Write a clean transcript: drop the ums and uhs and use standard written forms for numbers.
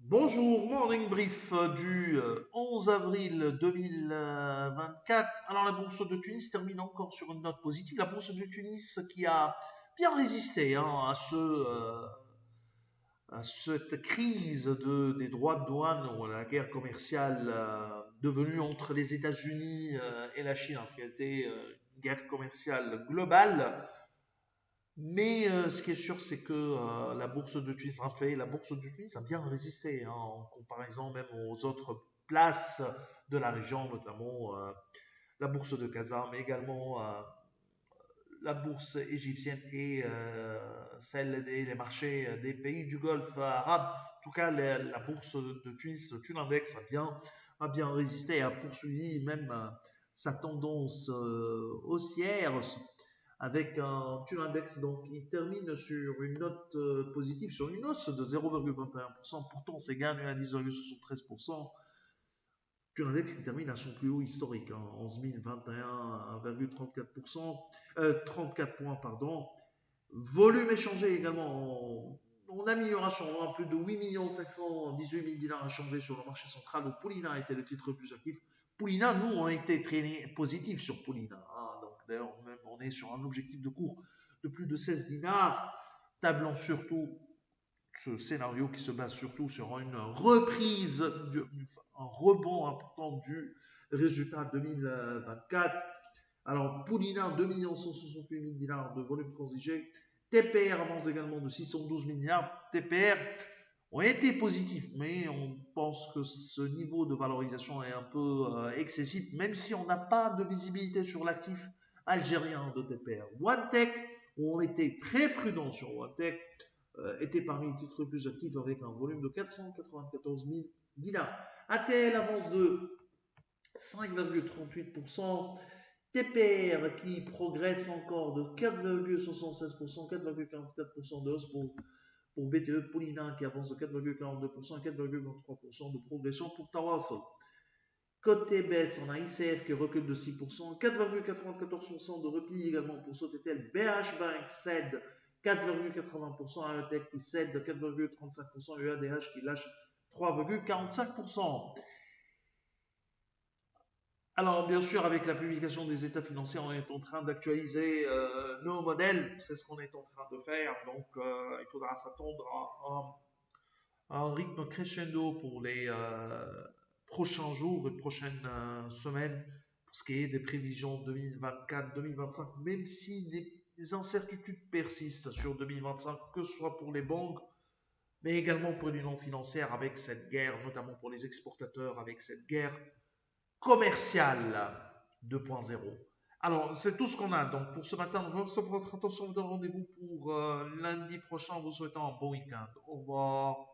Bonjour, morning brief du 11 avril 2024. Alors la bourse de Tunis termine encore sur une note positive. La bourse de Tunis qui a bien résisté à cette crise des droits de douane ou à la guerre commerciale devenue entre les États-Unis et la Chine, qui a été une guerre commerciale globale. Mais ce qui est sûr, c'est que la bourse de Tunis, en fait, la bourse de Tunis a bien résisté en comparaison même aux autres places de la région, notamment la bourse de Casa, mais également la bourse égyptienne et celle des marchés des pays du Golfe arabe. En tout cas, la bourse de Tunis, Tunindex, a bien résisté et a poursuivi même sa tendance haussière avec un Tunindex donc qui termine sur une note positive, sur une hausse de 0,21%. Pourtant, c'est gagné à 10,73%. Turindex qui termine à son plus haut historique, 11 021,34%, 34 points, pardon. Volume échangé également en amélioration, plus de 8 518 000 dinars échangés sur le marché central où Poulina était le titre le plus actif. Poulina, nous, on a été très positifs sur Poulina. Donc, d'ailleurs, même, on est sur un objectif de cours de plus de 16 dinars, tablant surtout ce scénario qui se base surtout sur une reprise, un rebond important du résultat 2024. Alors, Poulina, 2 168 000 dinars de volume transigé. TPR avance également de 612 milliards. TPR ont été positifs, mais on pense que ce niveau de valorisation est un peu excessif, même si on n'a pas de visibilité sur l'actif algérien de TPR. OneTech, où on était très prudent sur OneTech, était parmi les titres les plus actifs avec un volume de 494 000 dinars. ATL avance de 5,38%. TPR qui progresse encore de 4,76%, 4,44% de hausse pour BTE. Polina qui avance de 4,42%, 4,23% de progression pour Tawassul. Côté baisse, on a ICF qui recule de 6%, 4,94% de repli également pour Sotetel. BH Bank cède 4,80%, AETEC qui cède 4,35%, EADH qui lâche 3,45%. Alors, bien sûr, avec la publication des états financiers, on est en train d'actualiser nos modèles. C'est ce qu'on est en train de faire. Donc, il faudra s'attendre à un rythme crescendo pour les prochains jours et prochaines semaines pour ce qui est des prévisions 2024-2025, même si les incertitudes persistent sur 2025, que ce soit pour les banques, mais également pour l'union financière avec cette guerre, notamment pour les exportateurs, avec cette guerre commerciale 2.0. Alors, c'est tout ce qu'on a. Donc, pour ce matin, nous vous votre attention. Vous donne rendez-vous pour lundi prochain en vous souhaitant un bon week-end. Au revoir.